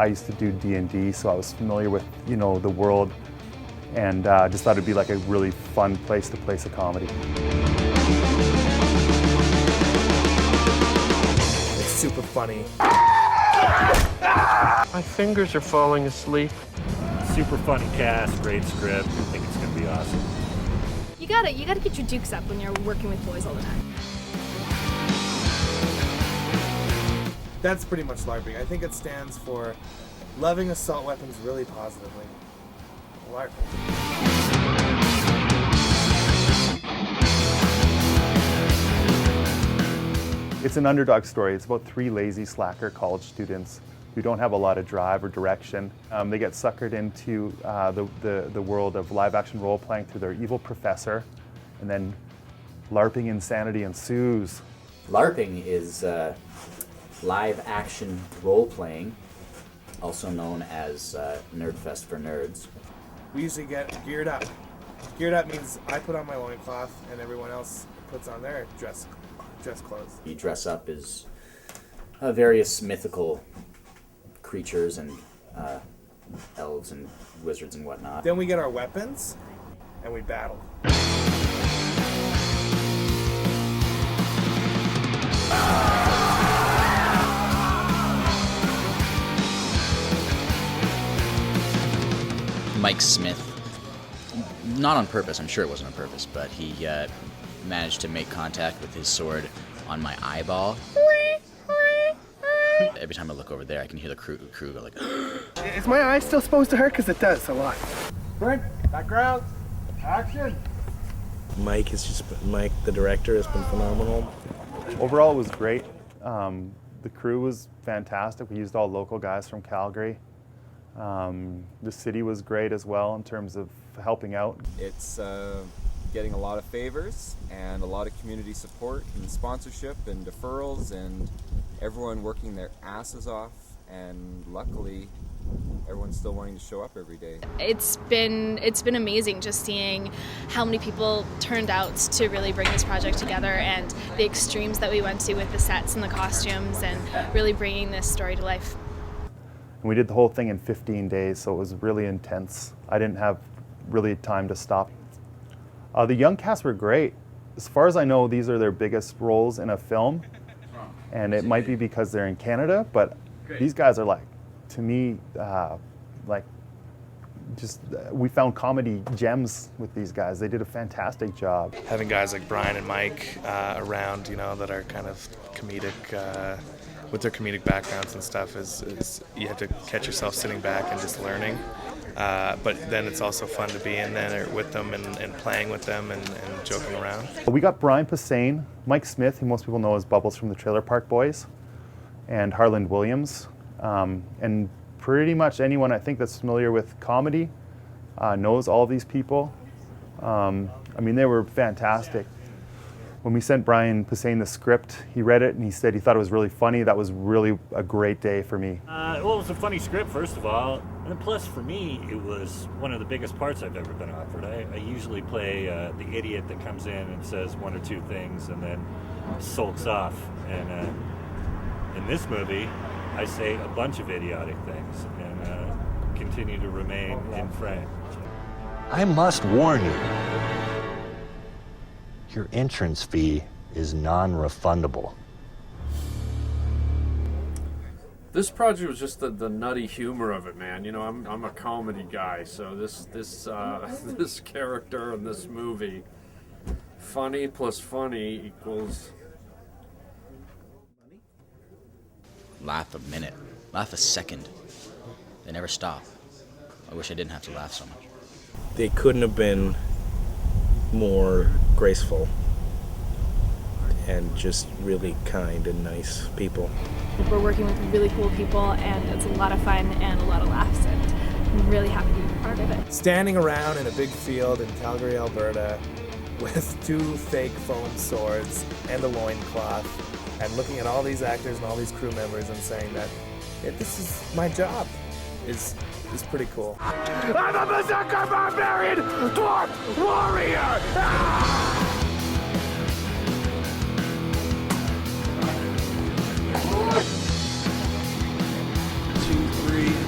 I used to do D&D, so I was familiar with, you know, the world, and just thought it'd be like a really fun place to place a comedy. It's super funny. My fingers are falling asleep. Super funny cast, great script. I think it's going to be awesome. You gotta get your dukes up when you're working with boys all the time. That's pretty much LARPing. I think it stands for loving assault weapons really positively. LARPing. It's an underdog story. It's about 3 lazy slacker college students who don't have a lot of drive or direction. They get suckered into the world of live-action role-playing through their evil professor, and then LARPing insanity ensues. LARPing is live-action role-playing, also known as Nerdfest for nerds. We usually get geared up. Geared up means I put on my loincloth and everyone else puts on their dress clothes. You dress up as various mythical creatures and elves and wizards and whatnot. Then we get our weapons and we battle. Mike Smith, not on purpose, I'm sure it wasn't on purpose, but he managed to make contact with his sword on my eyeball. Every time I look over there, I can hear the crew go like, Is my eye still supposed to hurt? Because it does a lot. Brent, background, action. Mike, the director, has been phenomenal. Overall, it was great. The crew was fantastic. We used all local guys from Calgary. The city was great as well in terms of helping out. It's getting a lot of favors and a lot of community support and sponsorship and deferrals and everyone working their asses off, and luckily everyone's still wanting to show up every day. It's been amazing just seeing how many people turned out to really bring this project together, and the extremes that we went to with the sets and the costumes and really bringing this story to life. And we did the whole thing in 15 days, so it was really intense. I didn't have really time to stop. The young cast were great. As far as I know, these are their biggest roles in a film, and it might be because they're in Canada, but these guys are like, to me, we found comedy gems with these guys. They did a fantastic job. Having guys like Brian and Mike around, you know, that are kind of comedic, with their comedic backgrounds and stuff, is you have to catch yourself sitting back and just learning. But then it's also fun to be in there with them and playing with them and joking around. We got Brian Posehn, Mike Smith, who most people know as Bubbles from the Trailer Park Boys, and Harland Williams. And pretty much anyone I think that's familiar with comedy knows all these people. I mean, they were fantastic. When we sent Brian Posehn the script, he read it and he said he thought it was really funny. That was really a great day for me. Well, it was a funny script, first of all. And plus, for me, it was one of the biggest parts I've ever been offered. I usually play the idiot that comes in and says one or two things and then sulks off. And in this movie, I say a bunch of idiotic things and continue to remain in frame. I must warn you. Your entrance fee is non-refundable. This project was just the nutty humor of it, man. You know, I'm a comedy guy, so this this character in this movie, funny plus funny equals laugh a minute, laugh a second. They never stop. I wish I didn't have to laugh so much. They couldn't have been more graceful and just really kind and nice people. We're working with really cool people, and it's a lot of fun and a lot of laughs, and I'm really happy to be part of it. Standing around in a big field in Calgary, Alberta, with 2 fake foam swords and a loincloth, and looking at all these actors and all these crew members and saying that this is my job is pretty cool. I'm a berserker barbarian dwarf warrior! Ah! 2, 3.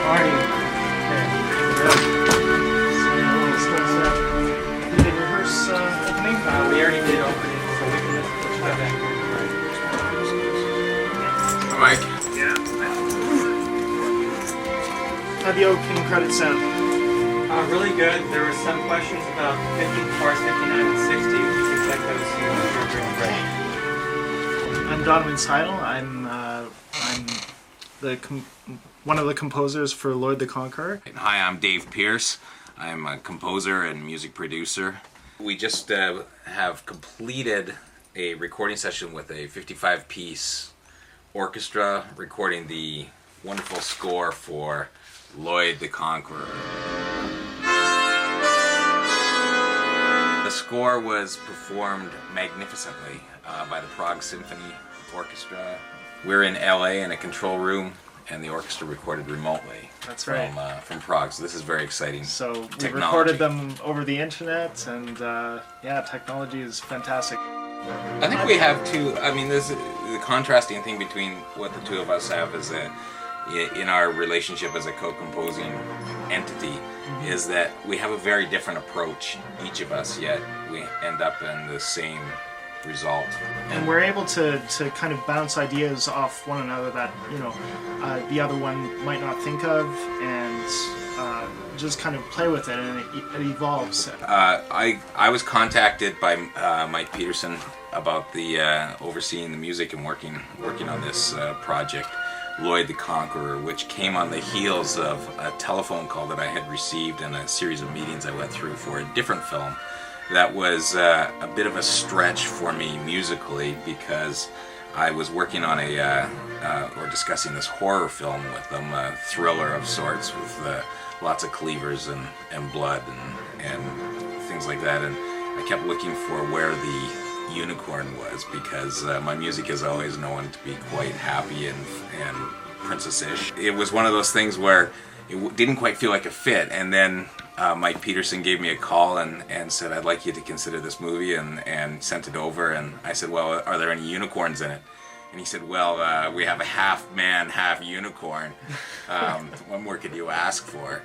How are you? Good. So, we did rehearse opening? We already did opening, so we can put you back. Mike? Yeah. How'd the opening credits sound? Really good. There were some questions about 50 parts, 59 and 60. You can check those here. I'm Donovan Seidel. I'm one of the composers for Lloyd The Conqueror. Hi, I'm Dave Pierce. I'm a composer and music producer. We just have completed a recording session with a 55-piece orchestra recording the wonderful score for Lloyd The Conqueror. The score was performed magnificently by the Prague Symphony Orchestra. We're in LA in a control room, and the orchestra recorded remotely. That's from Prague. So this is very exciting. So we recorded them over the internet, and yeah, technology is fantastic. I think we have two. I mean, this the contrasting thing between what the two of us have is that in our relationship as a co-composing entity is that we have a very different approach, each of us, yet we end up in the same result. And we're able to kind of bounce ideas off one another that, you know, the other one might not think of, and just kind of play with it, and it evolves. I was contacted by Mike Peterson about the overseeing the music and working on this project, Lloyd The Conqueror, which came on the heels of a telephone call that I had received and a series of meetings I went through for a different film that was a bit of a stretch for me musically, because I was working on or discussing this horror film with them, a thriller of sorts with lots of cleavers and blood and things like that, and I kept looking for where the unicorn was, because my music is always known to be quite happy and princess-ish. It was one of those things where it didn't quite feel like a fit, and then Mike Peterson gave me a call and said, I'd like you to consider this movie, and sent it over, and I said, well, are there any unicorns in it? And he said, well, we have a half man, half unicorn. What more could you ask for?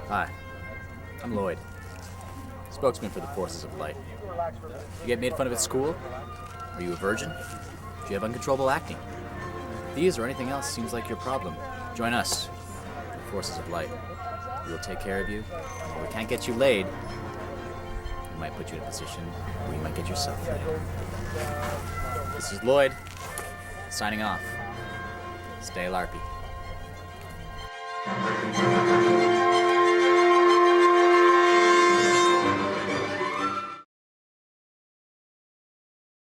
Hi, I'm Lloyd, spokesman for the Forces of Light. You get made fun of at school? Are you a virgin? Do you have uncontrollable acting? If these or anything else seems like your problem, join us, the Forces of Light. We will take care of you, and while we can't get you laid, we might put you in a position where you might get yourself laid. This is Lloyd, signing off. Stay LARPy.